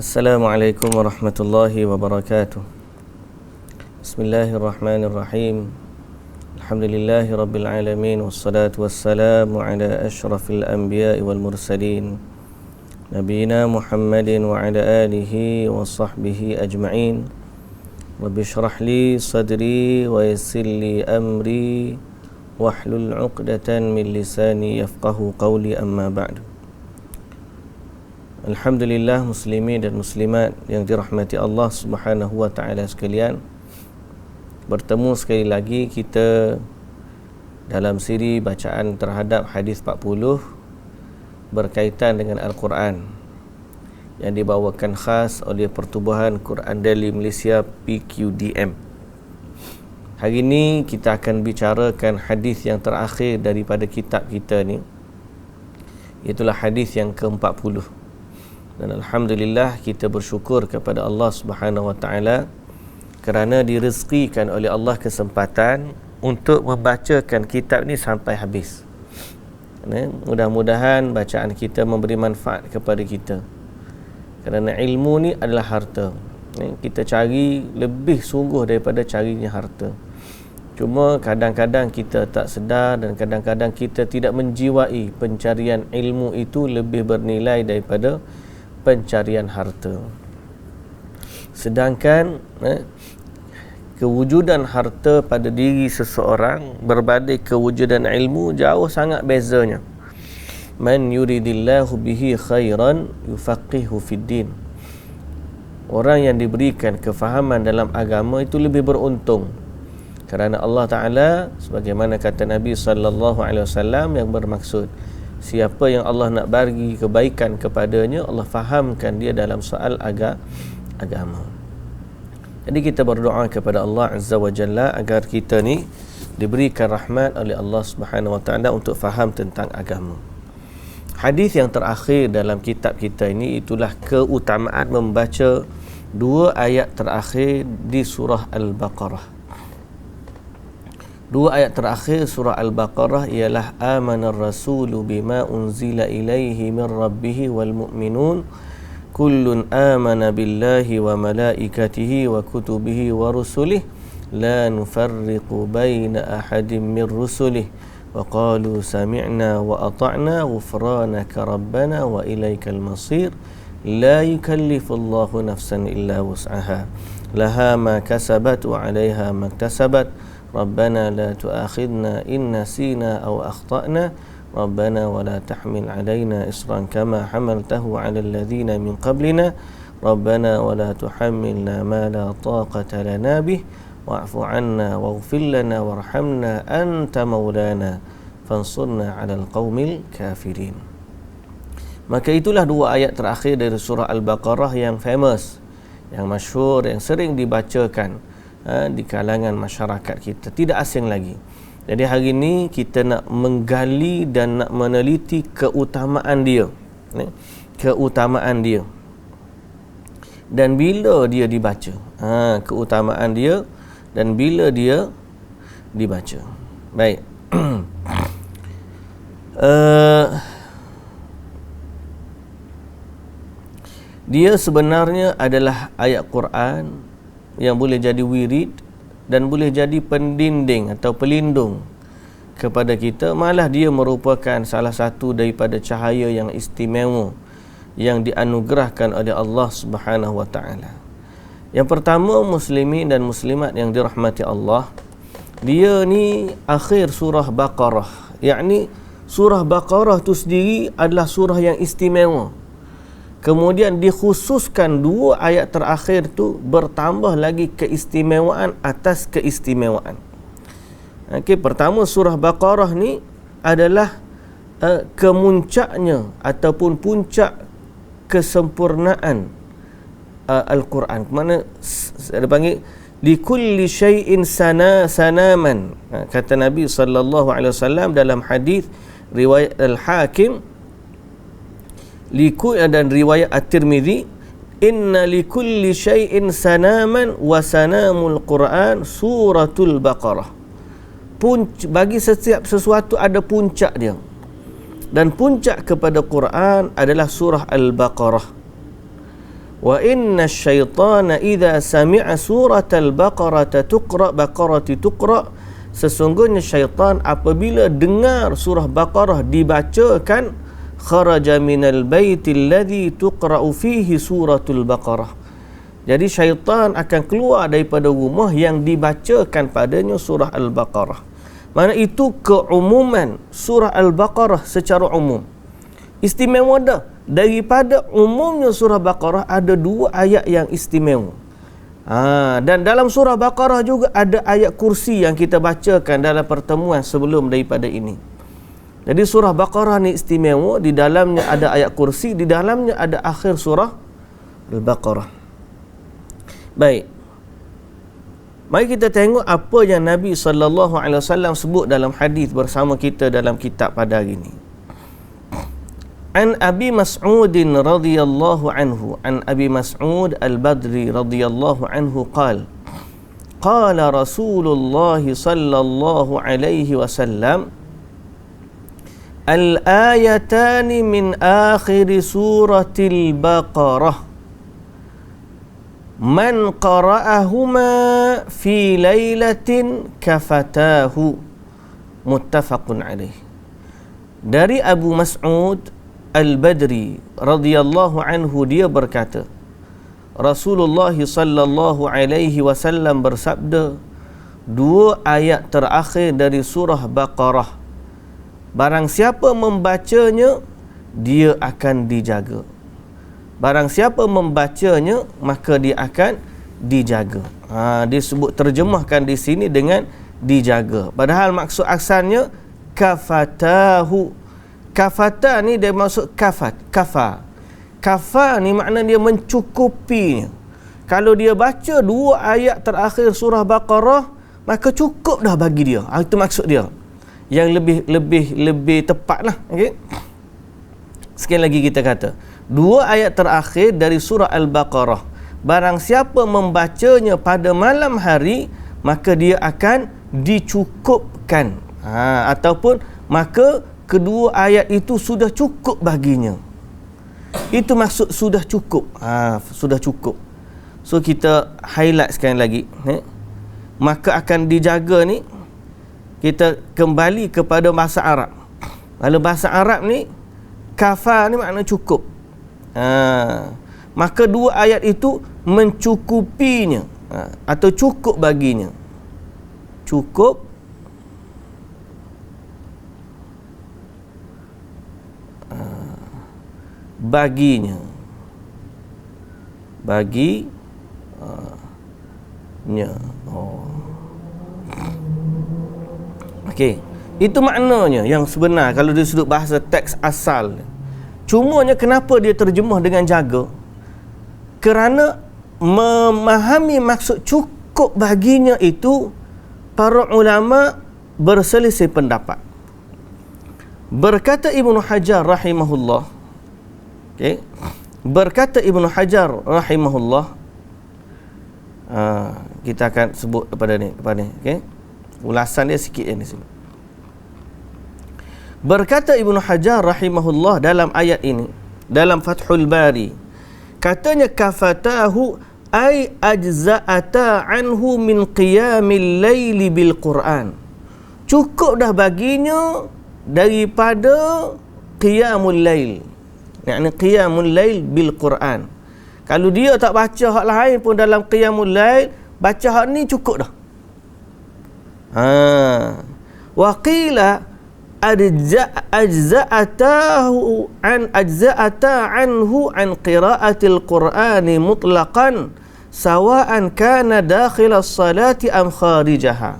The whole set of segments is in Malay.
Assalamualaikum warahmatullahi wabarakatuh. Bismillahirrahmanirrahim. Alhamdulillahi rabbil alamin, wassalatu wassalamu ala ashrafil anbiya'i wal mursalin, nabiyina Muhammadin wa ala alihi wa sahbihi ajma'in. Rabbi shrah li sadri wa yassir li amri wahlul 'uqdatan min lisani yafqahu qawli, amma ba'du. Alhamdulillah, muslimin dan muslimat yang dirahmati Allah Subhanahu wa taala sekalian. Bertemu sekali lagi kita dalam siri bacaan terhadap hadis 40 berkaitan dengan Al-Quran yang dibawakan khas oleh Pertubuhan Quran Daily Malaysia PQDM. Hari ini kita akan bicarakan hadis yang terakhir daripada kitab kita ni. Itulah hadis yang ke-40. Dan alhamdulillah kita bersyukur kepada Allah Subhanahu wa taala kerana direzekikan oleh Allah kesempatan untuk membacakan kitab ni sampai habis. Mudah-mudahan bacaan kita memberi manfaat kepada kita. Kerana ilmu ni adalah harta. Kita cari lebih sungguh daripada carinya harta. Cuma kadang-kadang kita tak sedar dan kadang-kadang kita tidak menjiwai pencarian ilmu itu lebih bernilai daripada pencarian harta. Sedangkan kewujudan harta pada diri seseorang berbanding kewujudan ilmu jauh sangat bezanya. Man yuridillahu bihi khairan yufaqihu fid din. Orang yang diberikan kefahaman dalam agama itu lebih beruntung. Kerana Allah Ta'ala, sebagaimana kata Nabi sallallahu alaihi wasallam, yang bermaksud siapa yang Allah nak bagi kebaikan kepadanya, Allah fahamkan dia dalam soal agama. Jadi kita berdoa kepada Allah Azza wa Jalla agar kita ni diberikan rahmat oleh Allah Subhanahu wa taala untuk faham tentang agama. Hadis yang terakhir dalam kitab kita ini itulah keutamaan membaca dua ayat terakhir di surah Al-Baqarah. Dua ayat terakhir surah Al-Baqarah ialah amanar rasulu bima unzila ilaihi min rabbih wal mu'minun kullun amana billahi wa malaikatihi wa kutubihi wa rusulih la nufarriqu baina ahadin min rusulih wa qalu sami'na wa ata'na ghufranaka rabbana wa ilaikal masir la yukallifullahu nafsan illa wus'aha laha ma kasabat wa 'alaiha ma iktasabat Rabbana la tu'akhidna in nasina aw akhtana Rabbana wa la tahmil alaina isran kama hamaltahu ala alladhina min qablina Rabbana wa la tuhammilna ma la taqata lana bih wa'fu 'anna waghfir lana warhamna anta maulana fansurna 'alal qaumil kafirin. Maka itulah dua ayat terakhir dari surah Al-Baqarah yang famous, yang masyhur, yang sering dibacakan di kalangan masyarakat kita, tidak asing lagi. Jadi hari ini kita nak menggali dan nak meneliti keutamaan dia, keutamaan dia dan bila dia dibaca, keutamaan dia dan bila dia dibaca. Baik. Dia sebenarnya adalah ayat Quran yang boleh jadi wirid dan boleh jadi pendinding atau pelindung kepada kita. Malah dia merupakan salah satu daripada cahaya yang istimewa yang dianugerahkan oleh Allah Subhanahu wa taala. Yang pertama, muslimin dan muslimat yang dirahmati Allah, dia ni akhir surah Baqarah. Yakni surah Baqarah tu sendiri adalah surah yang istimewa. Kemudian dikhususkan dua ayat terakhir tu bertambah lagi keistimewaan atas keistimewaan. Okey, pertama surah Baqarah ni adalah kemuncaknya ataupun puncak kesempurnaan Al-Quran. Mana ada panggil likulli syai'in sanaman. Kata Nabi sallallahu alaihi wasallam dalam hadis riwayat Al-Hakim dan riwayat At-Tirmizi, inna likulli syai'in sanaman wa sanamul Quran suratul Baqarah. Bagi setiap sesuatu ada puncak dia, dan puncak kepada Quran adalah surah Al-Baqarah. wa inna syaitana idza sami'a suratal baqarah tuqra, sesungguhnya syaitan apabila dengar surah Baqarah dibacakan, kharaja minal baitil ladzi tuqra'u fihi suratul Baqarah, jadi syaitan akan keluar daripada rumah yang dibacakan padanya surah Al-Baqarah. Mana itu keumuman surah Al-Baqarah secara umum. Istimewa dah. Daripada umumnya surah Baqarah ada 2 ayat yang istimewa. Dan dalam surah Baqarah juga ada ayat kursi yang kita bacakan dalam pertemuan sebelum daripada ini. Jadi surah Baqarah ni istimewa, di dalamnya ada ayat kursi, di dalamnya ada akhir surah Al-Baqarah. Baik. Mari kita tengok apa yang Nabi SAW sebut dalam hadis bersama kita dalam kitab pada hari ini. An Abi Mas'ud radhiyallahu anhu, an Abi Mas'ud Al-Badri radhiyallahu anhu qala Rasulullah sallallahu alaihi wasallam, al-ayatani min akhir suratil Baqarah man qara'ahuma fi lailatin kafatahu, muttafaqun alaih. Dari Abu Mas'ud Al-Badri radhiyallahu anhu, dia berkata, Rasulullah sallallahu alaihi wasallam bersabda, 2 ayat terakhir dari surah Baqarah, barang siapa membacanya dia akan dijaga. Barang siapa membacanya maka dia akan dijaga. Disebut terjemahkan di sini dengan dijaga, padahal maksud asalnya kafatahu. Kafata ni dia maksud kafa ni makna dia mencukupinya. Kalau dia baca 2 ayat terakhir surah Baqarah, maka cukup dah bagi dia. Itu maksud dia yang lebih tepat lah. Okay? Sekali lagi kita kata, 2 ayat terakhir dari surah Al-Baqarah, barang siapa membacanya pada malam hari maka dia akan dicukupkan, ataupun maka kedua ayat itu sudah cukup baginya. Itu maksud sudah cukup. Sudah cukup. So kita highlight sekali lagi, maka akan dijaga ni, kita kembali kepada bahasa Arab. Kalau bahasa Arab ni, kafa ni makna cukup. Maka 2 ayat itu mencukupinya, atau cukup baginya. Cukup baginya. Okey, itu maknanya yang sebenar kalau dari sudut bahasa teks asal. Cumanya kenapa dia terjemah dengan jaga? Kerana memahami maksud cukup baginya itu, para ulama berselisih pendapat. Berkata Ibnu Hajar rahimahullah, okay, berkata Ibnu Hajar rahimahullah, kita akan sebut kepada ni, okay? Ulasan dia sikit ni sini. Berkata Ibnu Hajar rahimahullah dalam ayat ini, dalam Fathul Bari, katanya kafatahu ay ajza'ata anhu min qiyamil laili bil Quran. Cukup dah baginya daripada qiyamul lail. Yakni qiyamul lail bil Quran. Kalau dia tak baca hak lain pun dalam qiyamul lail, baca hak ni cukup dah. Wa qila ajza'ata anhu an qira'atil Qur'ani mutlaqan sawa'an kana dakhil as-salati am kharijaha.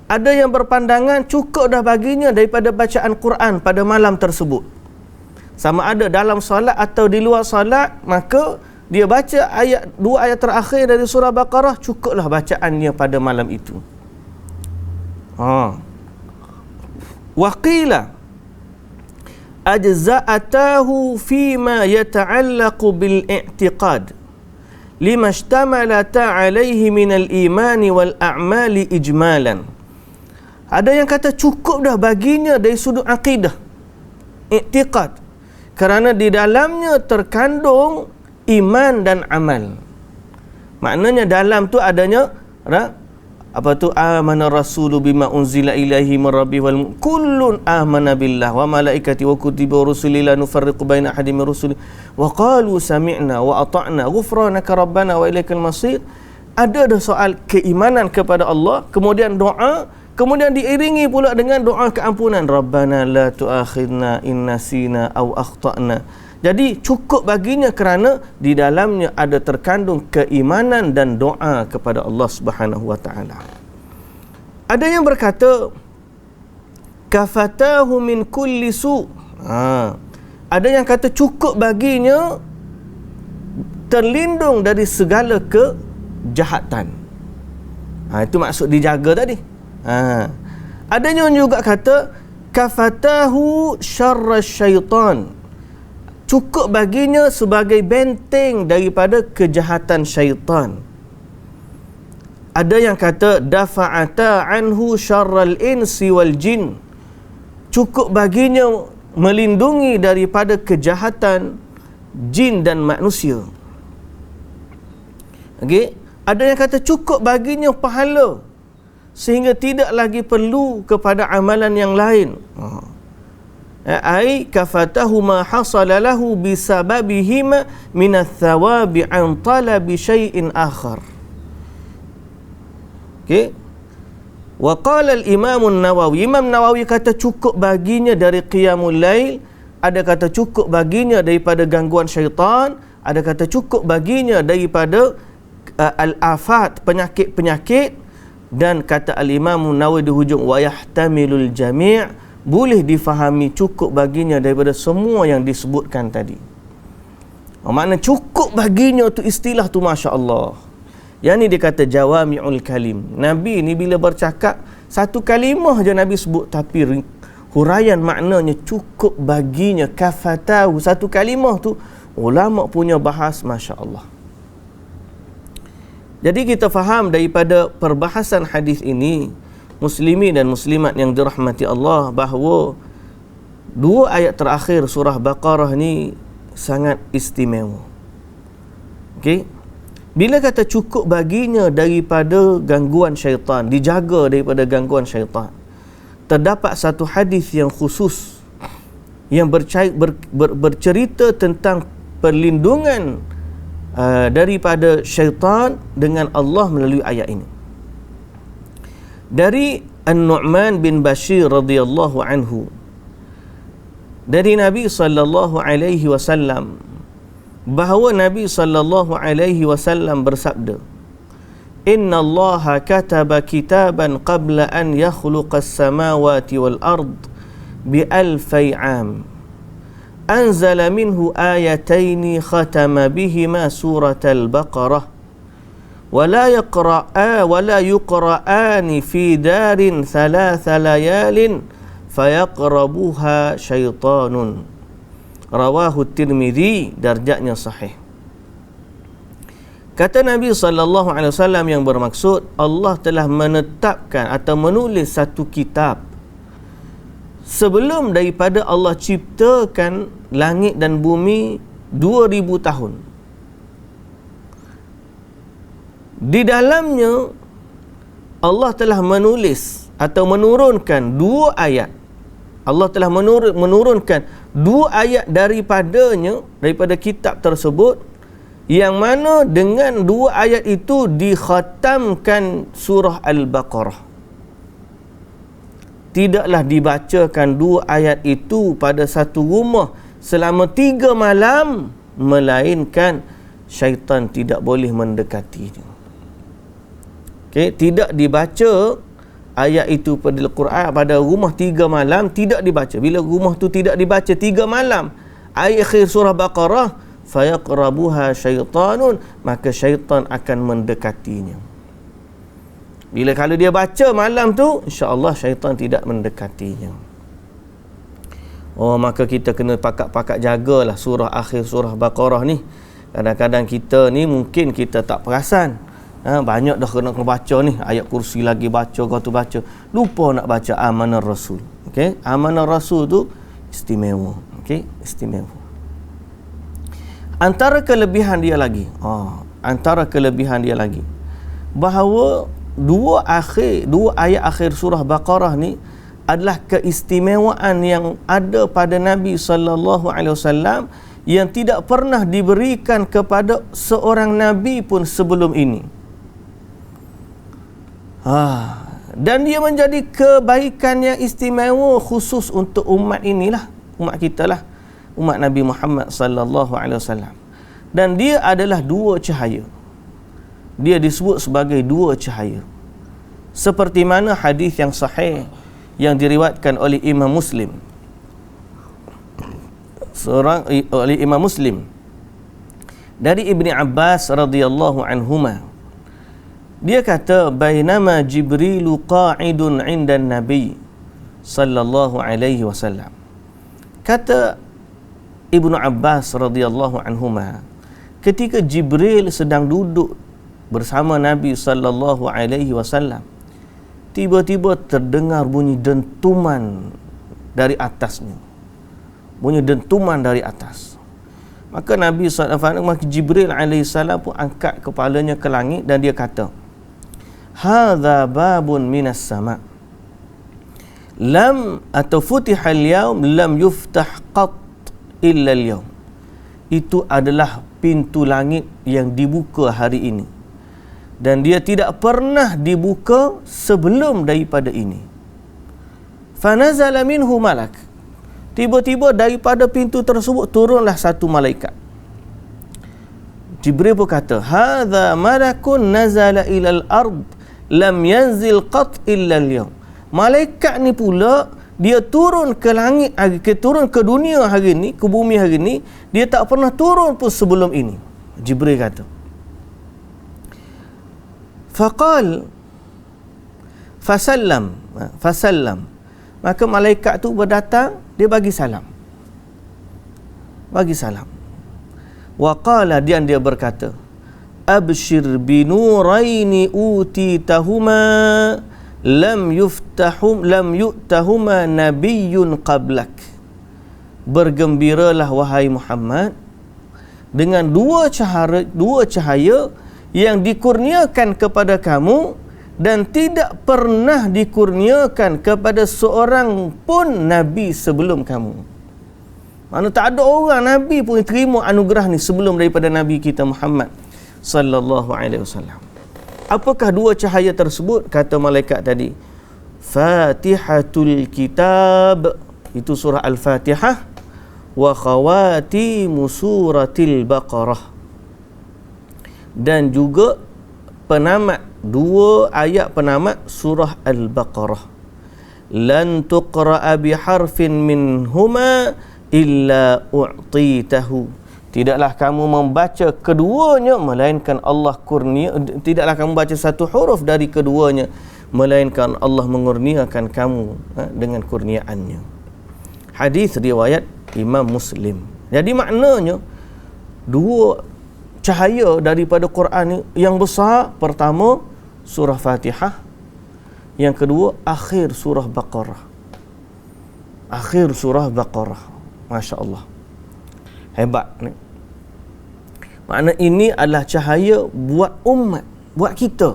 Ada yang berpandangan cukup dah baginya daripada bacaan Quran pada malam tersebut, sama ada dalam solat atau di luar solat, maka dia baca ayat 2 ayat terakhir dari surah Baqarah, cukuplah bacaannya pada malam itu. Waqila ajza'atahu fima yata'allaqu bil i'tiqad lima ishtamalata alaihi minal imani wal a'mali ijmalan. Ada yang kata cukup dah baginya dari sudut akidah, i'tiqad, kerana di dalamnya terkandung iman dan amal. Maknanya dalam tu adanya apa tu, amana rasulu bima unzila ilaihi min rabbi wal kullun amana billah wa malaikati wa kutubi wa rusuli la nufarriqu baina ahadin min rusuli wa qalu sami'na wa ata'na ghufranaka rabbana wa ilaikal masir. Ada soal keimanan kepada Allah, kemudian doa, kemudian diiringi pula dengan doa keampunan, rabbana la tu'akhidna in nasina aw akhtana. Jadi cukup baginya kerana di dalamnya ada terkandung keimanan dan doa kepada Allah Subhanahu wa taala. Ada yang berkata kafatahu min kulli su. Ada yang kata cukup baginya terlindung dari segala kejahatan. Itu maksud dijaga tadi. Ada yang juga kata kafatahu syarra syaitan. Cukup baginya sebagai benteng daripada kejahatan syaitan. Ada yang kata dafa'ata anhu syarral insi wal jin. Cukup baginya melindungi daripada kejahatan jin dan manusia. Okey, ada yang kata cukup baginya pahala sehingga tidak lagi perlu kepada amalan yang lain. Ai kafatahu ma hasala lahu bisababihima min athawabi an talabi syai'in akhar. Okey. Wa qala al-Imam an-Nawawi, Imam Nawawi kata cukup baginya dari qiyamul lail, ada kata cukup baginya daripada gangguan syaitan, ada kata cukup baginya daripada al-afat, penyakit-penyakit, dan kata al-Imam an-Nawawi di hujung wa yahtamilul jami', boleh difahami cukup baginya daripada semua yang disebutkan tadi. Makna cukup baginya tu istilah tu Masya Allah. Yang ni dia kata jawami'ul kalim. Nabi ni bila bercakap satu kalimah je Nabi sebut, tapi huraian maknanya cukup baginya, kafatahu, satu kalimah tu ulama punya bahas Masya Allah. Jadi kita faham daripada perbahasan hadis ini, muslimin dan muslimat yang dirahmati Allah, bahawa dua ayat terakhir surah Baqarah ni sangat istimewa. Okey. Bila kata cukup baginya daripada gangguan syaitan, dijaga daripada gangguan syaitan, terdapat satu hadis yang khusus yang bercerita tentang perlindungan daripada syaitan dengan Allah melalui ayat ini. Dari An-Nu'man bin Bashir radhiyallahu anhu, dari Nabi sallallahu alaihi wasallam, bahawa Nabi sallallahu alaihi wasallam bersabda, "Inna Allah kataba kitaban qabla an yakhluqa as-samawati wal ard bi alfi 'am. Anzala minhu ayataini khatama bihima suratal Baqarah. ولا يقرآن في دار 3 ليال فيقربها شيطان." Rawahu Tirmizi, darjatnya sahih. Kata Nabi SAW yang bermaksud, Allah telah menetapkan atau menulis satu kitab sebelum daripada Allah ciptakan langit dan bumi 2000 tahun. Di dalamnya Allah telah menulis atau menurunkan dua ayat. Allah telah menurunkan dua ayat daripadanya, daripada kitab tersebut, yang mana dengan dua ayat itu dikhatamkan surah Al-Baqarah. Tidaklah dibacakan dua ayat itu pada satu rumah selama 3 malam, melainkan syaitan tidak boleh mendekatinya. Okay, tidak dibaca ayat itu pada Al-Quran pada rumah 3 malam, tidak dibaca. Bila rumah tu tidak dibaca 3 malam, akhir surah Baqarah, fayaqrabuha syaitanun, maka syaitan akan mendekatinya. Bila kalau dia baca malam tu, insya-Allah syaitan tidak mendekatinya. Maka kita kena pakat-pakat jagalah akhir surah Baqarah ni. Kadang-kadang kita ni mungkin kita tak perasan. Banyak dah kena baca ni, ayat kursi lagi baca, kau tu baca, lupa nak baca amanah Rasul. Okey, amanah Rasul tu istimewa. Okey, istimewa. Antara kelebihan dia lagi, bahawa dua ayat akhir surah Baqarah ni adalah keistimewaan yang ada pada Nabi sallallahu alaihi wasallam yang tidak pernah diberikan kepada seorang nabi pun sebelum ini. Dan dia menjadi kebaikan yang istimewa khusus untuk umat inilah, umat kita lah, umat Nabi Muhammad sallallahu alaihi wasallam. Dan dia adalah dua cahaya. Dia disebut sebagai dua cahaya. Seperti mana hadis yang sahih yang diriwayatkan oleh Imam Muslim. Oleh Imam Muslim dari Ibni Abbas radhiyallahu anhuma, dia kata, bainama Jibrilu qa'idun 'inda Nabi sallallahu alaihi wasallam. Kata Ibnu Abbas radhiyallahu anhuma, ketika Jibril sedang duduk bersama Nabi sallallahu alaihi wasallam, tiba-tiba terdengar bunyi dentuman dari atasnya. Bunyi dentuman dari atas. Maka Nabi SAW, maka Jibril AS pun angkat kepalanya ke langit dan dia kata, hadza babun minas sama' lam atau futiha al-yawm lam yuftah qat illa al-yawm. Itu adalah pintu langit yang dibuka hari ini, dan dia tidak pernah dibuka sebelum daripada ini. Fanazala minhu malak. Tiba-tiba daripada pintu tersebut turunlah satu malaikat. Jibril pun kata, hadza malakun nazala ilal ard lam yanzil qat illa al-yawm. Malaikat ni pula dia turun ke langit, turun ke dunia hari ni, ke bumi hari ni, dia tak pernah turun pun sebelum ini. Jibril kata. Faqal fasallam. Maka malaikat tu berdatang, dia bagi salam. Wa qala, dia berkata, abshir binuraini utitahuma lam yu'tahuma nabiyyun qablak. Bergembiralah wahai Muhammad dengan dua cahaya yang dikurniakan kepada kamu dan tidak pernah dikurniakan kepada seorang pun nabi sebelum kamu. Mana tak ada orang nabi pun terima anugerah ni sebelum daripada nabi kita Muhammad sallallahu alaihi wasallam. Apakah dua cahaya tersebut? Kata malaikat tadi, Fatihatul Kitab, itu surah Al-Fatihah, wa khawatimu suratil Baqarah, dan juga penamat, dua ayat penamat surah Al-Baqarah. Lan tuqra'a biharfin minhuma illa u'titahu. Tidaklah kamu membaca keduanya melainkan Allah kurnia, tidaklah kamu baca satu huruf dari keduanya melainkan Allah mengurniakan kamu dengan kurniaannya. Hadis riwayat Imam Muslim. Jadi maknanya dua cahaya daripada Quran yang besar, pertama surah Fatihah, yang kedua akhir surah Baqarah. Masya Allah, hebat ni. Makna ini adalah cahaya buat umat, buat kita.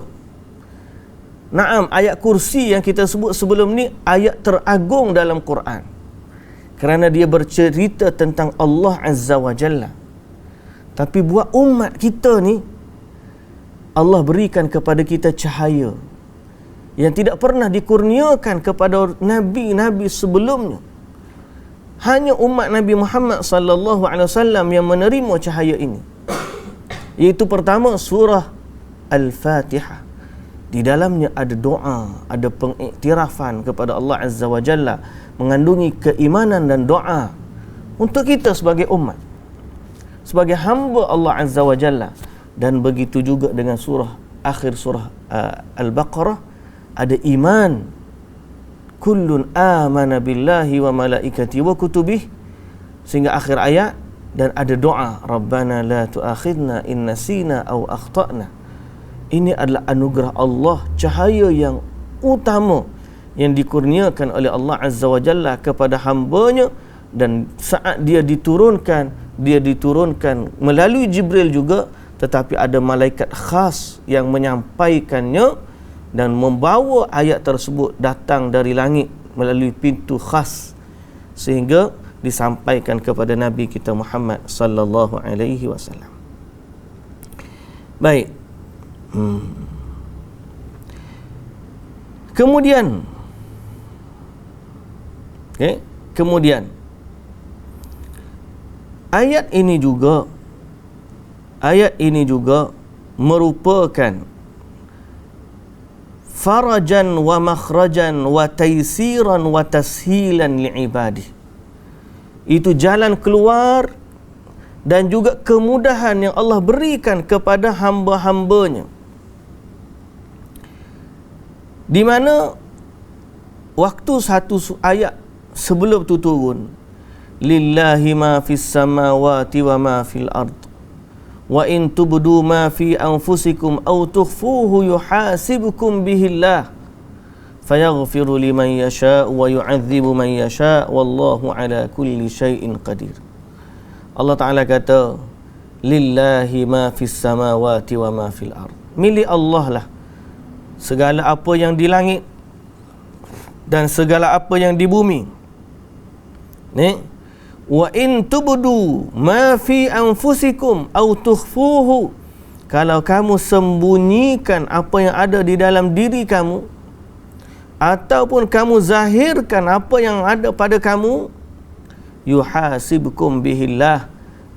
Naam, ayat kursi yang kita sebut sebelum ni ayat teragung dalam Quran, kerana dia bercerita tentang Allah Azza wa Jalla. Tapi buat umat kita ni, Allah berikan kepada kita cahaya yang tidak pernah dikurniakan kepada nabi-nabi sebelumnya. Hanya umat Nabi Muhammad sallallahu alaihi wasallam yang menerima cahaya ini. Iaitu pertama surah Al-Fatihah. Di dalamnya ada doa, ada pengiktirafan kepada Allah Azza wa Jalla, mengandungi keimanan dan doa untuk kita sebagai umat, sebagai hamba Allah Azza wa Jalla. Dan begitu juga dengan akhir surah Al-Baqarah, ada iman, kullun amana billahi wa malaikati wa kutubih, sehingga akhir ayat. Dan ada doa, Rabbana la tu'akhidna in nasina aw akhtana. Ini adalah anugerah Allah, cahaya yang utama yang dikurniakan oleh Allah Azza wa Jalla kepada hambanya, dan saat dia diturunkan dia diturunkan melalui Jibril juga, tetapi ada malaikat khas yang menyampaikannya dan membawa ayat tersebut datang dari langit melalui pintu khas sehingga disampaikan kepada Nabi kita Muhammad sallallahu alaihi wasallam. Baik. Kemudian ayat ini juga merupakan farajan wa makhrajan wa taysiran wa tashilan li'ibadi. Itu jalan keluar dan juga kemudahan yang Allah berikan kepada hamba-hambanya, di mana waktu satu ayat sebelum tu turun, lillahi ma fis samawati wa ma fil ard wa in tubdu ma fi anfusikum aw tukhfuhu yuhasibukum bihillah fayaghfiru liman yasha wa yu'adzibu man yasha wallahu ala kulli syai'in qadir. Allah Ta'ala kata, lillahi ma fis samawati wa ma fil ard. Milik Allah lah segala apa yang di langit dan segala apa yang di bumi. Wa in tubdu ma fi anfusikum aw tukhfuhu, kalau kamu sembunyikan apa yang ada di dalam diri kamu ataupun kamu zahirkan apa yang ada pada kamu, yuhasibukum bihillah,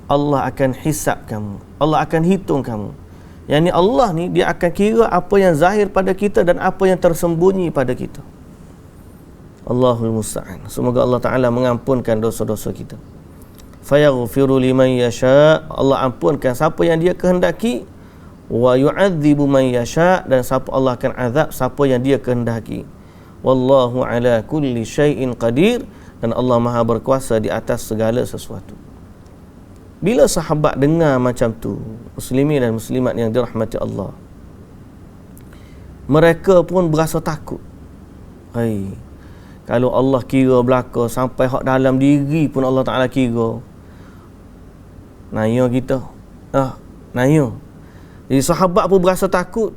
Allah akan hisab kamu, Allah akan hitung kamu. Yani Allah ni dia akan kira apa yang zahir pada kita dan apa yang tersembunyi pada kita. Allahul musta'an. Semoga Allah Ta'ala mengampunkan dosa-dosa kita. Fayaghfiru liman yasha, Allah ampunkan siapa yang dia kehendaki, wa yu'adzibu man yasha, dan siapa Allah akan azab siapa yang dia kehendaki. Wallahu ala kulli syai'in qadir, dan Allah Maha berkuasa di atas segala sesuatu. Bila sahabat dengar macam tu, muslimin dan muslimat yang dirahmati Allah, mereka pun berasa takut. Kalau Allah kira belaka sampai hak dalam diri pun Allah Ta'ala kira, naya kita. Naya. Jadi sahabat pun berasa takut.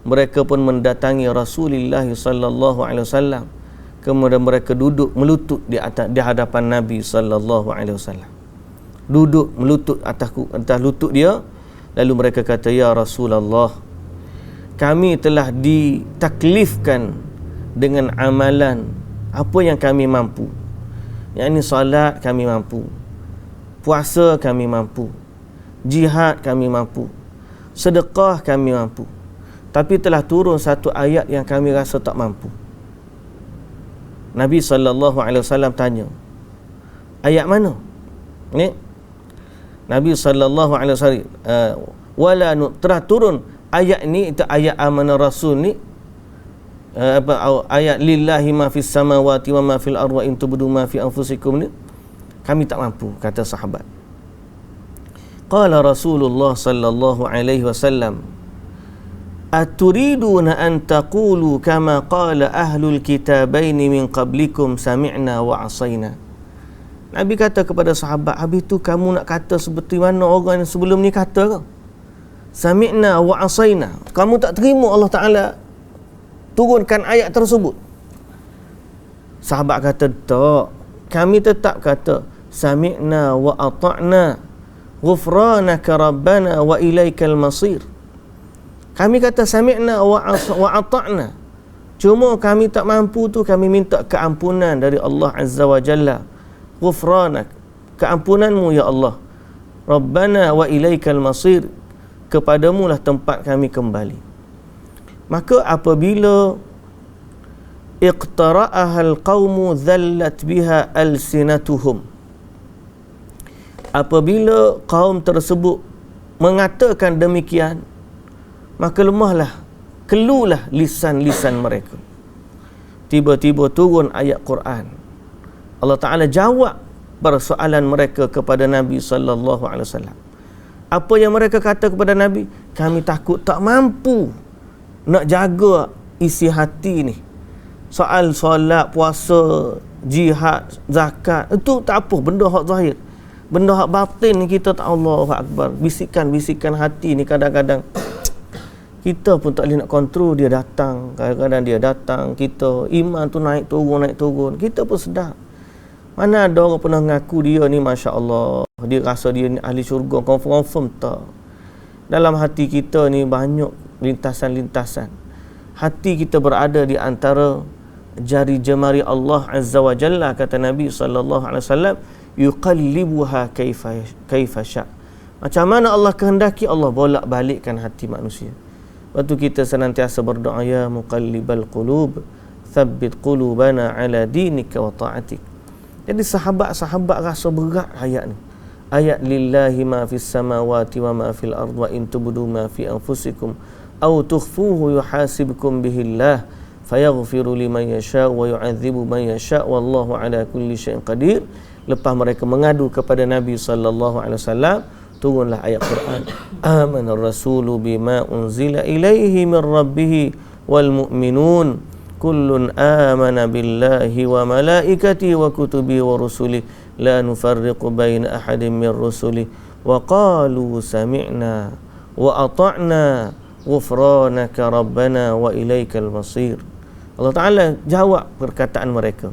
Mereka pun mendatangi Rasulullah sallallahu alaihi wasallam. Kemudian mereka duduk melutut di hadapan Nabi sallallahu alaihi wasallam. Duduk melutut atas lutut dia. Lalu mereka kata, ya Rasulullah, kami telah ditaklifkan dengan amalan apa yang kami mampu. Yakni salat kami mampu, puasa kami mampu, jihad kami mampu, sedekah kami mampu. Tapi telah turun satu ayat yang kami rasa tak mampu. Nabi SAW tanya, ayat mana? Ni Nabi SAW telah turun ayat ni, itu ayat amanah Rasul ni, ayat lillahi ma fis samawati wa ma fil ardi wa in tubdu ma fi anfusikum ni, kami tak mampu, kata sahabat. Qala Rasulullah sallallahu alaihi wasallam, aturiduna an taqulu kama qala ahlul kitabaini min qablikum sami'na wa asaina. Nabi kata kepada sahabat, habis tu kamu nak kata seperti mana orang yang sebelum ni kata ke? Sami'na wa asaina. Kamu tak terima Allah Ta'ala turunkan ayat tersebut. Sahabat kata, tak, kami tetap kata sami'na wa ata'na ghufranaka rabbana wa ilaikal masir. Kami kata sami'na wa ata'na, cuma kami tak mampu tu, kami minta keampunan dari Allah Azza wa Jalla. Ghufranak, keampunanmu ya Allah. Rabbana wa ilaikal masir, kepadamu lah tempat kami kembali. Maka apabila iqtara'ahal qawmu dhallat biha alsinatuhum, apabila kaum tersebut mengatakan demikian, maka lemahlah, kelulah lisan-lisan mereka. Tiba-tiba turun ayat Quran. Allah Ta'ala jawab persoalan mereka kepada Nabi sallallahu alaihi wasallam. Apa yang mereka kata kepada Nabi? Kami takut tak mampu nak jaga isi hati ni. Soal solat, puasa, jihad, zakat, itu tak apa, benda hak zahir. Benda hak batin ni kita tak, Allahu Akbar. Bisikan-bisikan hati ni kadang-kadang kita pun tak boleh nak kontrol. Dia datang, kadang-kadang dia datang, kita iman tu naik turun, kita pun sedar. Mana ada orang pernah ngaku dia ni Masya Allah, dia rasa dia ni ahli syurga, confirm tak. Dalam hati kita ni banyak lintasan-lintasan. Hati kita berada di antara jari jemari Allah Azza wa Jalla, kata Nabi SAW, yuqallibuha kaifa sya'. Macam mana Allah kehendaki, Allah bolak balikkan hati manusia. Waktu kita senantiasa berdoa, ya muqallibal qulub thabbit qulubana ala dinika wa ta'atik. Jadi sahabat-sahabat rasa berat ayat ni. Ayat lillahi ma fis samawati wa ma fil ard wa in tubdu ma fi anfusikum aw tukhfuhu yuhasibkum bihillah fayaghfiru liman yasha wa yu'adzibu man yasha wallahu ala kulli syai'in qadir. Lepas mereka mengadu kepada Nabi sallallahu alaihi wasallam, turunlah ayat Quran. Amanar rasulu bima unzila ilaihi min rabbih wal mu'minun kullun amana billahi wa malaikatihi wa kutubihi wa rusulihi la nufarriqu baina ahadin min rusulihi wa qalu sami'na wa ata'na ghufranaka rabbana wa ilaikal masir. Allah Ta'ala jawab perkataan mereka.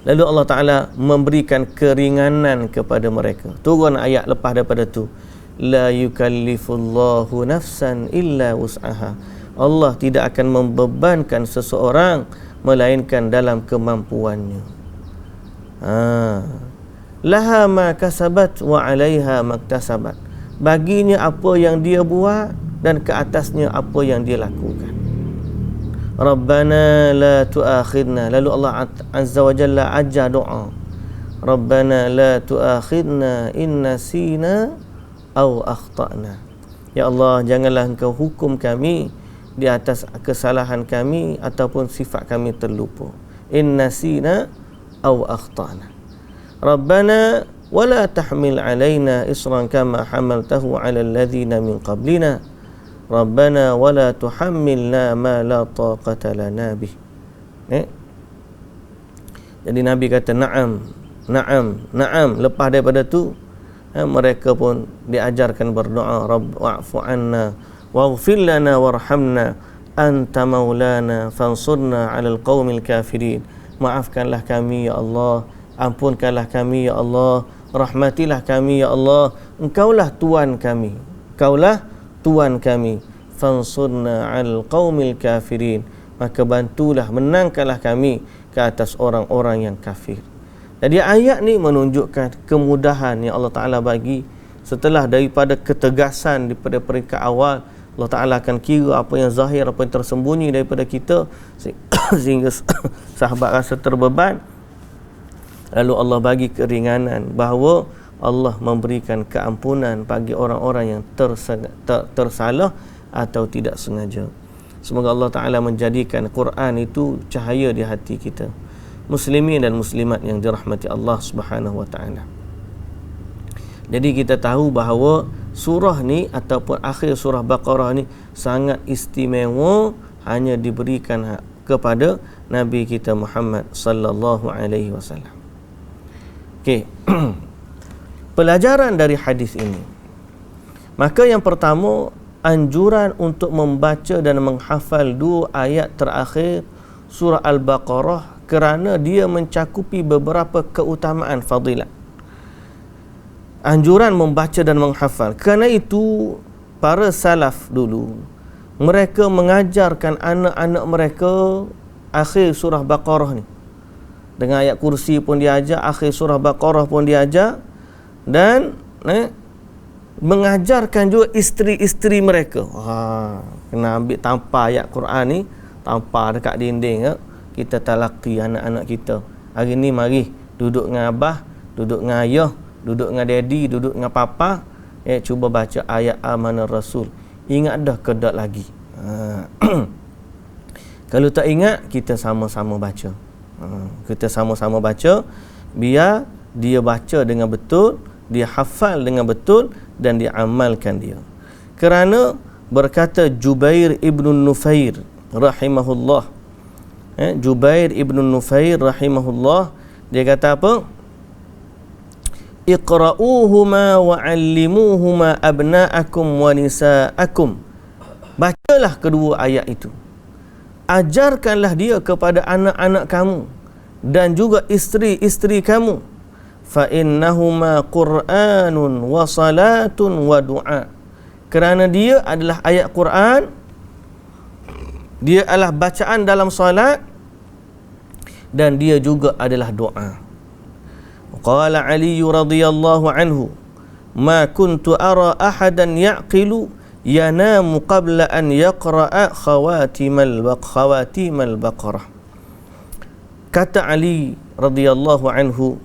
Lalu Allah Ta'ala memberikan keringanan kepada mereka. Turun ayat lepas daripada tu. La yukallifullahu nafsan illa wus'aha. Allah tidak akan membebankan seseorang melainkan dalam kemampuannya. Laha ma kasabat wa 'alaiha maktasabat. Baginya apa yang dia buat dan ke atasnya apa yang dia lakukan. Rabbana la tu'akhidna. Lalu Allah Azza wa Jalla ajar doa. Rabbana la tu'akhidna in nasina aw akhtana. Ya Allah, janganlah engkau hukum kami di atas kesalahan kami ataupun sifat kami terlupa. In nasina aw akhtana. Rabbana wala tahmil alaina isran kama hamaltahu ala alladhina min qablina. Rabbana wala tuhammilna ma la taqata lana bih. Jadi Nabi kata na'am. Lepas daripada tu mereka pun diajarkan berdoa, Rabb wa'fu anna waghfir lana warhamna anta maulana fansurna 'alal qaumil kafirin. Maafkanlah kami ya Allah, ampunkanlah kami ya Allah, rahmatilah kami ya Allah, engkaulah Tuhan kami. Fansurna 'alal qaumil kafirin. Maka bantulah, menangkanlah kami ke atas orang-orang yang kafir. Jadi ayat ni menunjukkan kemudahan yang Allah Ta'ala bagi. Setelah daripada ketegasan daripada peringkat awal, Allah Ta'ala akan kira apa yang zahir, apa yang tersembunyi daripada kita, sehingga sahabat rasa terbeban. Lalu Allah bagi keringanan bahawa Allah memberikan keampunan bagi orang-orang yang tersalah atau tidak sengaja. Semoga Allah Ta'ala menjadikan Quran itu cahaya di hati kita, muslimin dan muslimat yang dirahmati Allah Subhanahu wa Ta'ala. Jadi kita tahu bahawa surah ni ataupun akhir surah Baqarah ni sangat istimewa, hanya diberikan kepada Nabi kita Muhammad sallallahu alaihi wasallam. Okey. Pelajaran dari hadis ini. Maka yang pertama, anjuran untuk membaca dan menghafal 2 ayat terakhir surah Al-Baqarah kerana dia mencakupi beberapa keutamaan fadilat. Anjuran membaca dan menghafal. Kerana itu para salaf dulu, mereka mengajarkan anak-anak mereka akhir surah Baqarah ni. Dengan ayat kursi pun diajar, akhir surah Baqarah pun diajar, dan mengajarkan juga isteri-isteri mereka. Kena ambil tampar ayat Quran ni, tampar dekat dinding. Kita talaqi anak-anak kita. Hari ni mari duduk dengan abah, duduk dengan ayah, duduk dengan daddy, duduk dengan papa, cuba baca ayat Amanar Rasul. Ingat dah ke tak lagi? Kalau tak ingat, kita sama-sama baca. Kita sama-sama baca, biar dia baca dengan betul, dia hafal dengan betul, dan dia amalkan dia. Kerana berkata Jubair ibn Nufair rahimahullah, Jubair ibn Nufair rahimahullah, dia kata apa? iqra'uhuma wa 'allimuhuma abna'akum wa nisa'akum. Bacalah kedua ayat itu. Ajarkanlah dia kepada anak-anak kamu dan juga isteri-isteri kamu. Fa innahuma Qur'anun wa salatun wa du'a. Kerana dia adalah ayat Quran, dia adalah bacaan dalam salat, dan dia juga adalah doa. Qala Ali radhiyallahu anhu, ma kuntu ara ahadan ya'qilu yanamu qabla an yaqra'a khawatimal baqarah. Kata Ali radhiyallahu anhu,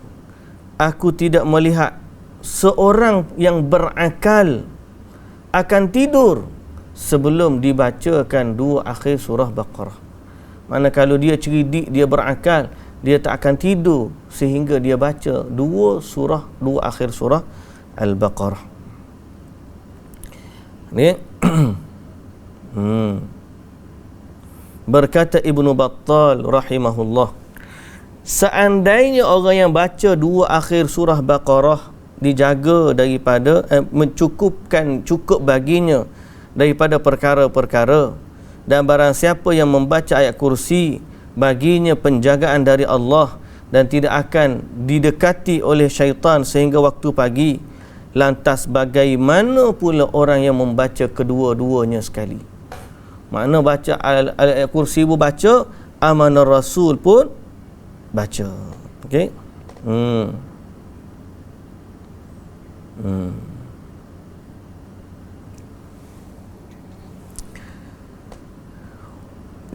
aku tidak melihat seorang yang berakal akan tidur sebelum dibacakan dua akhir surah Baqarah. Mana kalau dia cerdik, dia berakal, dia tak akan tidur sehingga dia baca dua akhir surah Al-Baqarah. Ni berkata Ibnu Battal rahimahullah, seandainya orang yang baca dua akhir surah Baqarah dijaga daripada cukup baginya daripada perkara-perkara, dan barang siapa yang membaca ayat kursi baginya penjagaan dari Allah dan tidak akan didekati oleh syaitan sehingga waktu pagi, lantas bagaimana pula orang yang membaca kedua-duanya sekali? Makna baca ayat kursi pun baca, amanah Rasul pun baca. Okey.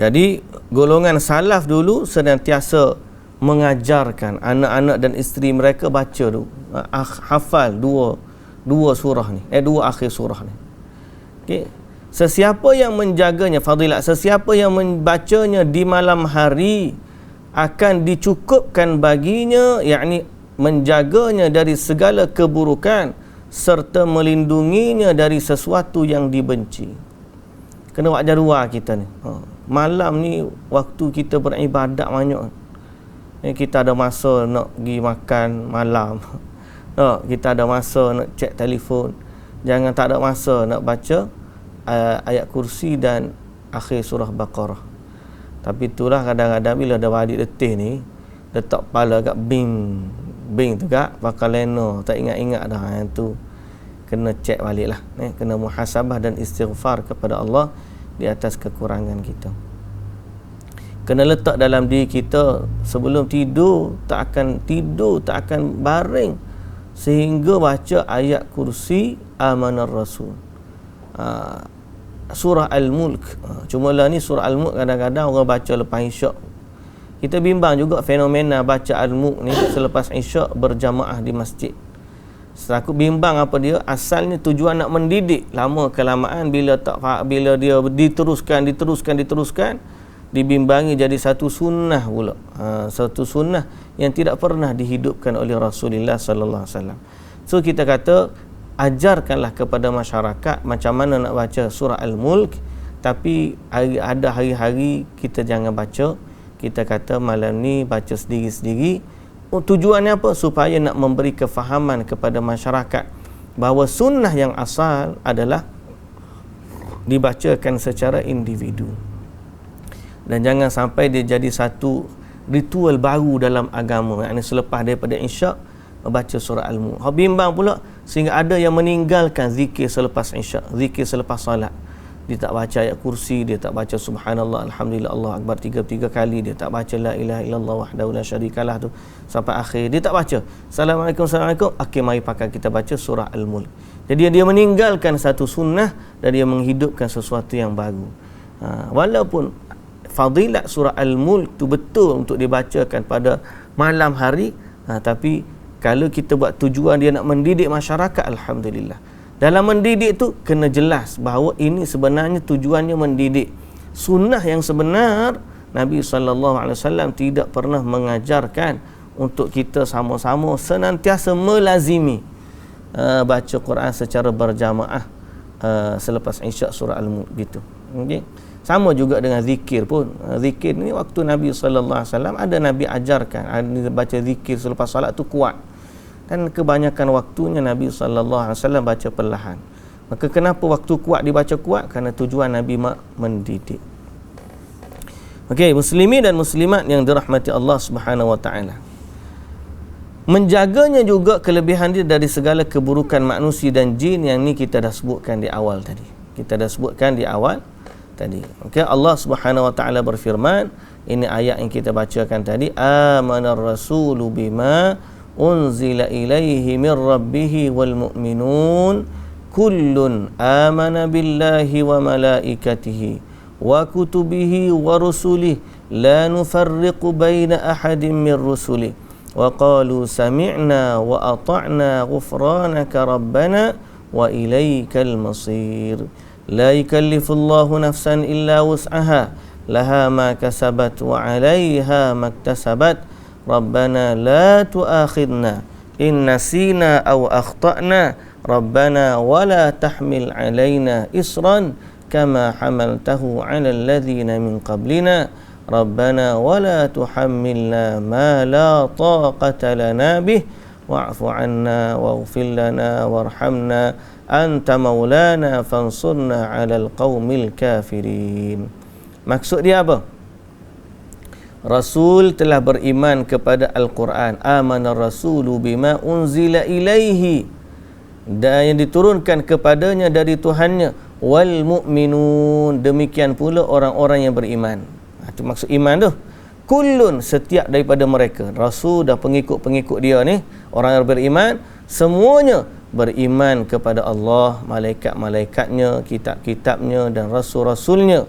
Jadi golongan salaf dulu senantiasa mengajarkan anak-anak dan isteri mereka baca tu, hafal dua surah ni, dua akhir surah ni. Okey. Sesiapa yang menjaganya, fadilat, sesiapa yang membacanya di malam hari akan dicukupkan baginya, yakni menjaganya dari segala keburukan serta melindunginya dari sesuatu yang dibenci. Kena buat jadual kita ni. Malam ni waktu kita beribadat banyak. Kita ada masa nak pergi makan malam. Kita ada masa nak cek telefon. Jangan tak ada masa nak baca ayat kursi dan akhir surah Baqarah. Tapi itulah kadang-kadang bila dah balik letih ni, letak kepala kat bing tu kak, bakal lena, tak ingat-ingat dah. Yang tu kena cek balik lah, kena muhasabah dan istighfar kepada Allah di atas kekurangan kita. Kena letak dalam diri kita sebelum tidur, tak akan baring sehingga baca ayat kursi, amanar Rasul, surah Al-Mulk. Cuma lah ni surah Al-Mulk kadang-kadang orang baca lepas isyak. Kita bimbang juga fenomena baca Al-Mulk ni selepas isyak berjamaah di masjid. Aku bimbang apa dia, asalnya tujuan nak mendidik, lama kelamaan bila dia diteruskan dibimbangi jadi satu sunnah pula. Satu sunnah yang tidak pernah dihidupkan oleh Rasulullah sallallahu alaihi wasallam. So kita kata ajarkanlah kepada masyarakat macam mana nak baca surah Al-Mulk, tapi ada hari-hari kita jangan baca. Kita kata malam ni baca sendiri-sendiri. Tujuannya apa? Supaya nak memberi kefahaman kepada masyarakat bahawa sunnah yang asal adalah dibacakan secara individu. Dan jangan sampai dia jadi satu ritual baru dalam agama. Yang selepas daripada isyak membaca surah Al-Mulk. Bimbang pula sehingga ada yang meninggalkan zikir selepas isyak, zikir selepas salat. Dia tak baca ayat kursi, dia tak baca subhanallah, alhamdulillah, Allah akbar 33 kali, dia tak baca la ilaha illallah wahdahu la syarikalah tu sampai akhir, dia tak baca assalamualaikum. Okey, mari pakai kita baca surah Al-Mulk. Jadi dia meninggalkan satu sunnah dan dia menghidupkan sesuatu yang baru. Walaupun fadilat surah Al-Mulk tu betul untuk dibacakan pada malam hari, tapi kalau kita buat tujuan dia nak mendidik masyarakat, alhamdulillah. Dalam mendidik tu kena jelas bahawa ini sebenarnya tujuannya mendidik. Sunnah yang sebenar, Nabi SAW tidak pernah mengajarkan untuk kita sama-sama senantiasa melazimi baca Quran secara berjamaah selepas isyak surah Al-Mulk gitu. Okay? Sama juga dengan zikir pun. Zikir ni waktu Nabi SAW ada Nabi ajarkan, ada baca zikir selepas salat tu kuat. Dan kebanyakan waktunya Nabi SAW baca perlahan. Maka kenapa waktu kuat dibaca kuat? Kerana tujuan Nabi mendidik. Okey, muslimin dan muslimat yang dirahmati Allah Subhanahu wa taala. Menjaganya juga kelebihan dia dari segala keburukan manusia dan jin, yang ni kita dah sebutkan di awal tadi. Okey, Allah Subhanahu wa taala berfirman, ini ayat yang kita bacakan tadi, amanar rasulu bima unzila ilaihi min rabbih wal mu'minun kullun amana billahi wa malaikatihi wa kutubihi wa rusulihi la nufarriqu baina ahadin min rusulihi wa qalu sami'na wa ata'na ghufranaka rabbana wa ilaikal masir la yukallifullahu nafsan illa wus'aha laha ma kasabat wa 'alaiha maktasabat rabbana la tu'akhidna in nasina aw akhtana rabbana wa la tahmil 'alaina isran kama hamaltahu 'alal ladzina min qablina rabbana wa la tuhammilna ma la taqata lana bih wa'fu 'anna waghfir lana warhamna anta maulana fansurna 'alal qaumil kafirin. Maksud dia apa? Rasul telah beriman kepada Al-Quran. Amanar rasulu bima unzila ilaihi, dan yang diturunkan kepadanya dari Tuhannya. Wal mu'minun, demikian pula orang-orang yang beriman. Itu maksud iman tu. Kullun, setiap daripada mereka. Rasul dan pengikut-pengikut dia ni, orang yang beriman, semuanya beriman kepada Allah, malaikat-malaikatnya, kitab-kitabnya dan rasul-rasulnya.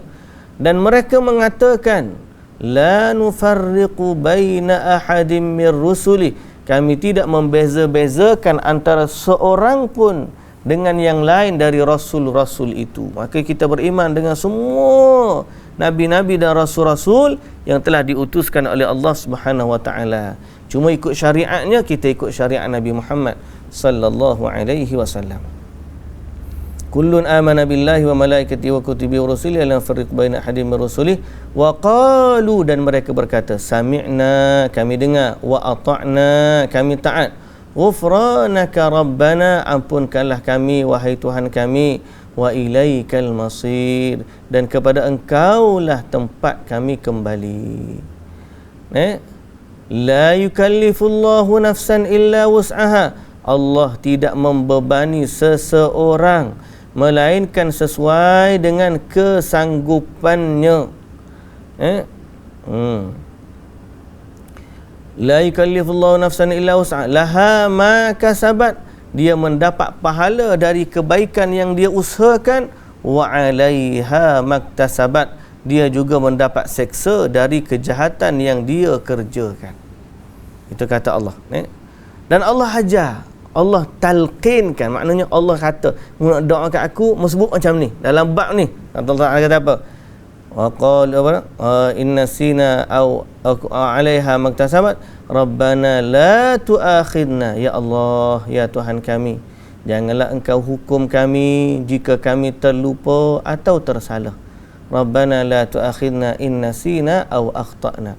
Dan mereka mengatakan, la nufarriqu baina ahadin mir rusuli, kami tidak membeza-bezakan antara seorang pun dengan yang lain dari rasul-rasul itu. Maka kita beriman dengan semua nabi-nabi dan rasul-rasul yang telah diutuskan oleh Allah Subhanahu wa taala. Cuma ikut syariatnya, kita ikut syariat Nabi Muhammad sallallahu alaihi wasallam. Kullun amana billahi wa malaikatihi wa kutubihi wa rusulihi la nufarriqu baina ahadin min rusulihi wa qalu, dan mereka berkata, sami'na, kami dengar, wa ata'na, kami taat, ghufranaka rabbana, ampunkanlah kami wahai Tuhan kami, wa ilaikal masir, dan kepada engkaulah tempat kami kembali. La yukallifullahu nafsan illa wus'aha, Allah tidak membebani seseorang melainkan sesuai dengan kesanggupannya. La yukallifullahu nafsan illa wus'aha laha ma kasabat, dia mendapat pahala dari kebaikan yang dia usahakan, wa 'alaiha maktasabat, dia juga mendapat seksa dari kejahatan yang dia kerjakan. Itu kata Allah. Dan Allah ajar, Allah talqinkan, maknanya Allah kata, nak doa kat aku, sebut macam ni dalam bab ni. Allah kata apa? Wa qala inna sina aw 'alaiha maktasabat rabbana la tu'akhidna, ya Allah, ya Tuhan kami, janganlah engkau hukum kami jika kami terlupa atau tersalah. Rabbana la tu'akhidna in nasina aw akhtana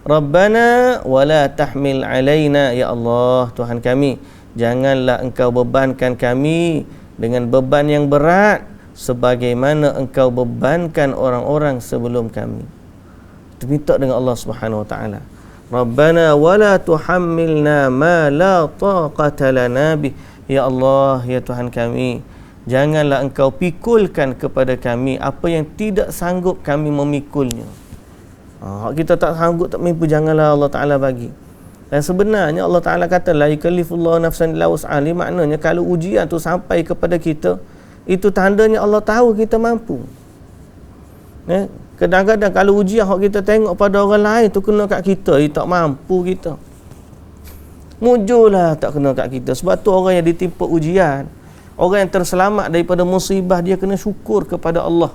rabbana wa la tahmil 'alaina, ya Allah, Tuhan kami, janganlah engkau bebankan kami dengan beban yang berat sebagaimana engkau bebankan orang-orang sebelum kami. Kita minta dengan Allah Subhanahu wa taala. Rabbana wala tuhammilna ma la taqata lana bih, ya Allah, ya Tuhan kami, janganlah engkau pikulkan kepada kami apa yang tidak sanggup kami memikulnya. Kita tak sanggup, tak mampu, janganlah Allah Ta'ala bagi. Dan sebenarnya Allah Ta'ala kata la yukallifullahu nafsan illa wus'aha, maknanya kalau ujian tu sampai kepada kita, itu tandanya Allah tahu kita mampu. Kadang-kadang kalau ujian kita tengok pada orang lain tu kena kat kita, tak mampu kita, mujurlah tak kena kat kita. Sebab tu orang yang ditimpa ujian, orang yang terselamat daripada musibah, dia kena syukur kepada Allah.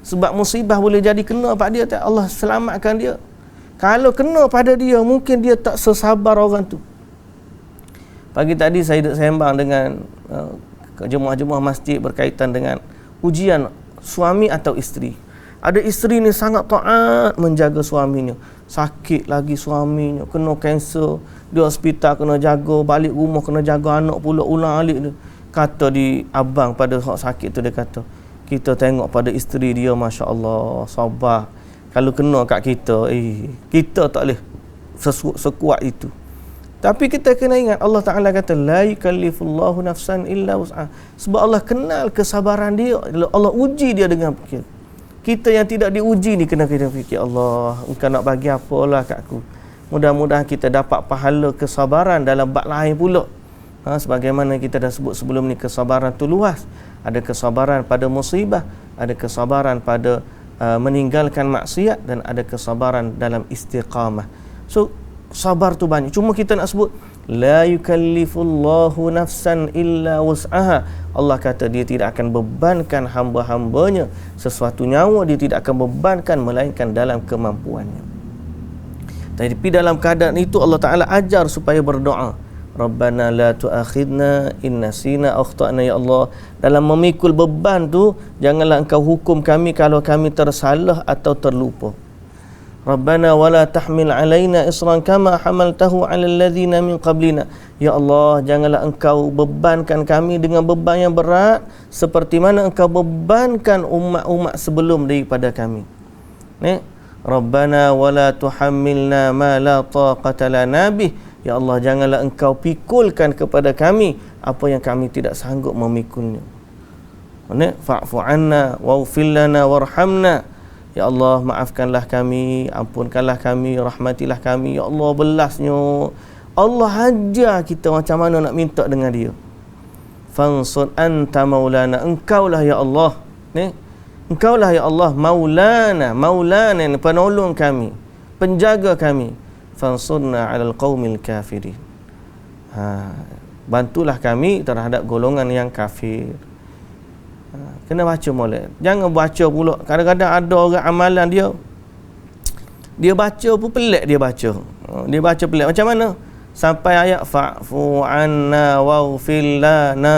Sebab musibah boleh jadi kena pada dia, tak Allah selamatkan dia. Kalau kena pada dia, mungkin dia tak sesabar orang tu. Pagi tadi saya duduk sembang dengan jemaah-jemaah masjid berkaitan dengan ujian suami atau isteri. Ada isteri ni sangat taat menjaga suaminya, sakit lagi suaminya, kena kanser, di hospital kena jaga, balik rumah kena jaga anak pula, ulang alik tu. Kata di abang pada hak sakit tu, dia kata, kita tengok pada isteri dia, Masya Allah, sabar. Kalau kena kat kita, kita tak boleh sekuat itu. Tapi kita kena ingat, Allah Ta'ala kata, la yukallifullahu nafsan illa wus'aha. Sebab Allah kenal kesabaran dia, Allah uji dia dengan fikir. Kita yang tidak diuji ni kena kita fikir, Allah, engkau nak bagi apalah kat aku. Mudah-mudahan kita dapat pahala kesabaran dalam bab lain pula. Sebagaimana kita dah sebut sebelum ni, kesabaran tu luas. Ada kesabaran pada musibah, ada kesabaran pada meninggalkan maksiat, dan ada kesabaran dalam istiqamah. So, sabar tu banyak. Cuma kita nak sebut, la yukallifullahu nafsan illa wus'aha. Allah kata dia tidak akan bebankan hamba-hambanya sesuatu nyawa, dia tidak akan bebankan melainkan dalam kemampuannya. Tapi dalam keadaan itu Allah Ta'ala ajar supaya berdoa, Rabbana la tu'akhidna in nasina aw akhtana. Ya Allah, dalam memikul beban tu, janganlah engkau hukum kami kalau kami tersalah atau terlupa. Rabbana wala tahmil alaina isran kama hamaltahu ala alladhina min qablina. Ya Allah, janganlah engkau bebankan kami dengan beban yang berat seperti mana engkau bebankan umat-umat sebelum daripada kami. Rabbana wala tuhammilna ma la taqata lana bih. Ya Allah, janganlah engkau pikulkan kepada kami apa yang kami tidak sanggup memikulnya. Fa'fu anna waghfir lana warhamna. Ya Allah, maafkanlah kami, ampunkanlah kami, rahmatilah kami. Ya Allah, belasnya. Allah ajar kita macam mana nak minta dengan dia. Fansur anta maulana. Engkaulah ya Allah. Engkaulah ya Allah, maulana. Maulana, penolong kami, penjaga kami. Fansurna alal qaumil kafirin. Bantulah kami terhadap golongan yang kafir. Kena baca molek. Jangan baca pula. Kadang-kadang ada orang amalan dia baca pun pelik dia baca. Dia baca pelik. Macam mana? Sampai ayat fa'fu anna waghfir lana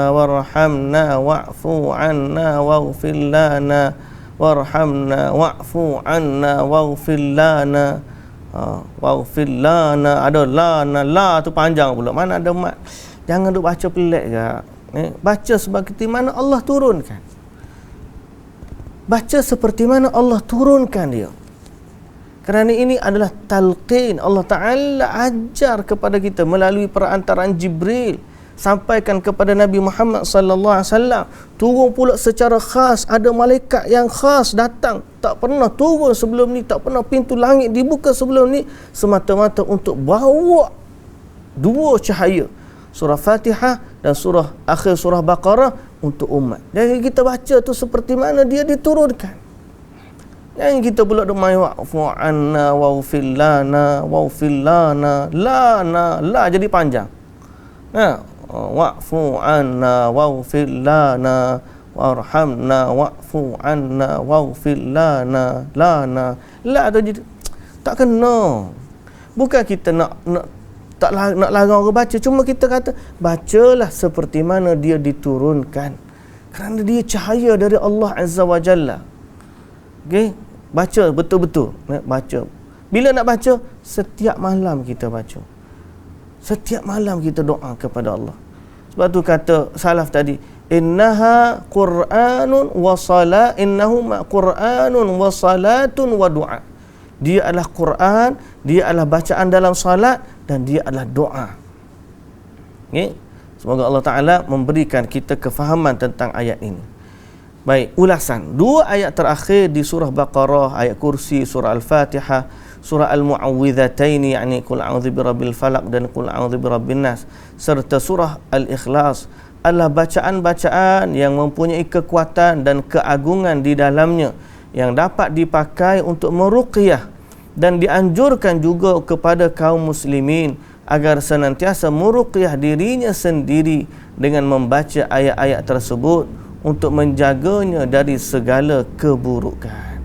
warhamna wa'fu anna waghfir lana warhamna wa'fu anna waghfir lana waghfir lana. Ada la tu panjang pula. Mana ada mat. Jangan duk baca pelik ke. Baca seperti mana Allah turunkan. Baca seperti mana Allah turunkan dia. Kerana ini adalah talqin. Allah Ta'ala ajar kepada kita melalui perantaraan Jibril, sampaikan kepada Nabi Muhammad sallallahu alaihi wasallam. Turun pula secara khas, ada malaikat yang khas datang, tak pernah turun sebelum ni, tak pernah pintu langit dibuka sebelum ni, semata-mata untuk bawa dua cahaya, surah Fatihah dan akhir surah Baqarah untuk umat. Jadi kita baca tu seperti mana dia diturunkan. Yang kita pula duk main wa'fu anna waghfir lana waghfir lana, la jadi panjang. Wa'fu anna waghfir lana warhamna wa'fu anna waghfir lana, la tu jadi tak kena. Bukan kita nak larang orang baca, cuma kita kata bacalah seperti mana dia diturunkan, kerana dia cahaya dari Allah Azza wa Jalla. Okey, baca betul-betul, baca. Bila nak baca? Setiap malam kita baca. Setiap malam kita doa kepada Allah. Sebab tu kata salaf tadi, innaha Qur'anun wa salat, innahuma Qur'anun wa salatun wa du'a. Dia adalah Quran, dia adalah bacaan dalam salat, dan dia adalah doa. Okay? Semoga Allah Ta'ala memberikan kita kefahaman tentang ayat ini. Baik, ulasan. Dua ayat terakhir di surah Baqarah, ayat kursi, surah Al-Fatihah, surah Al-Mu'awwidhataini, yakni Qul a'udzu birabbil falaq dan Qul a'udzu birabbin nas, serta surah Al-Ikhlas adalah bacaan-bacaan yang mempunyai kekuatan dan keagungan di dalamnya, yang dapat dipakai untuk meruqyah, dan dianjurkan juga kepada kaum muslimin agar senantiasa meruqyah dirinya sendiri dengan membaca ayat-ayat tersebut untuk menjaganya dari segala keburukan.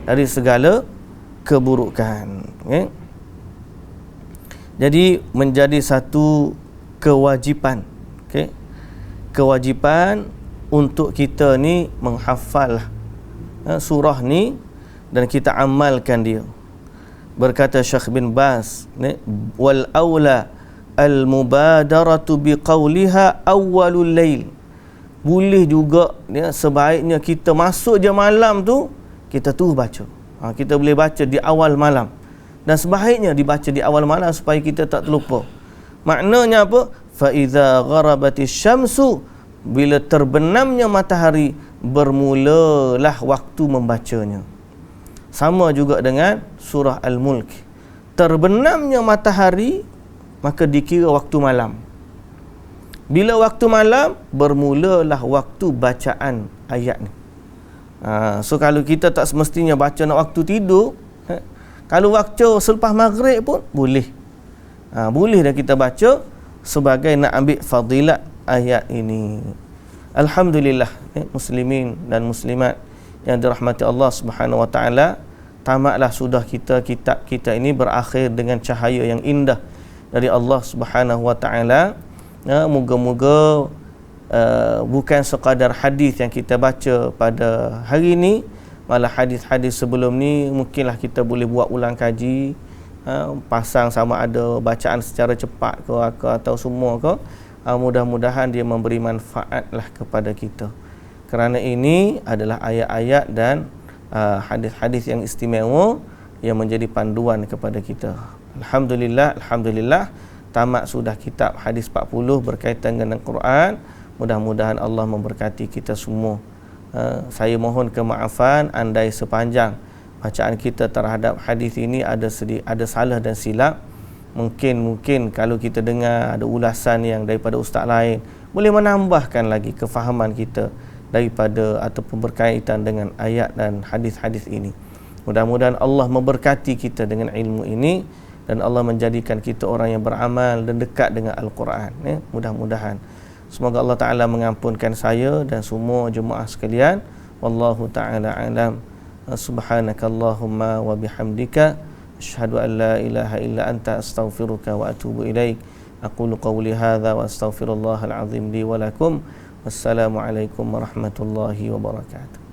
Dari segala keburukan. Okay? Jadi menjadi satu kewajipan. Okay? Kewajipan untuk kita ni menghafal surah ni dan kita amalkan dia. berkata Syekh bin Baz, wal aula al mubadaratu biqauliha awwalul lail. Boleh juga sebaiknya kita masuk je malam tu, kita tu baca. Kita boleh baca di awal malam, dan sebaiknya dibaca di awal malam supaya kita tak terlupa. Maknanya apa? Fa iza gharabatis syamsu, bila terbenamnya matahari, bermulalah waktu membacanya. Sama juga dengan surah Al-Mulk. Terbenamnya matahari, maka dikira waktu malam. Bila waktu malam, bermulalah waktu bacaan ayat ni. So kalau kita tak semestinya baca nak waktu tidur, kalau waktu selepas maghrib pun boleh. Boleh dah kita baca sebagai nak ambil fadilat ayat ini. Alhamdulillah, muslimin dan muslimat yang dirahmati Allah Subhanahu wa taala, tamatlah sudah kitab kita ini berakhir dengan cahaya yang indah dari Allah Subhanahu wa taala. Moga-moga bukan sekadar hadis yang kita baca pada hari ini, malah hadis-hadis sebelum ni mungkinlah kita boleh buat ulang kaji, pasang sama ada bacaan secara cepat ke atau semua ke. Mudah-mudahan dia memberi manfaatlah kepada kita, kerana ini adalah ayat-ayat dan hadis-hadis yang istimewa yang menjadi panduan kepada kita. Alhamdulillah, tamat sudah kitab hadis 40 berkaitan dengan Quran. Mudah-mudahan Allah memberkati kita semua. Saya mohon kemaafan andai sepanjang bacaan kita terhadap hadis ini ada salah dan silap. Mungkin kalau kita dengar ada ulasan yang daripada ustaz lain, boleh menambahkan lagi kefahaman kita daripada ataupun berkaitan dengan ayat dan hadis-hadis ini. Mudah-mudahan Allah memberkati kita dengan ilmu ini, dan Allah menjadikan kita orang yang beramal dan dekat dengan Al-Quran. Mudah-mudahan. Semoga Allah Ta'ala mengampunkan saya dan semua jemaah sekalian. Wallahu ta'ala alam. Subhanakallahumma wa bihamdika, asyhadu an la ilaha illa anta, astaghfiruka wa atubu ilaik. Aqulu qawli hadha wa astaghfirullahal azim li wa lakum. Wassalamualaikum warahmatullahi wabarakatuh.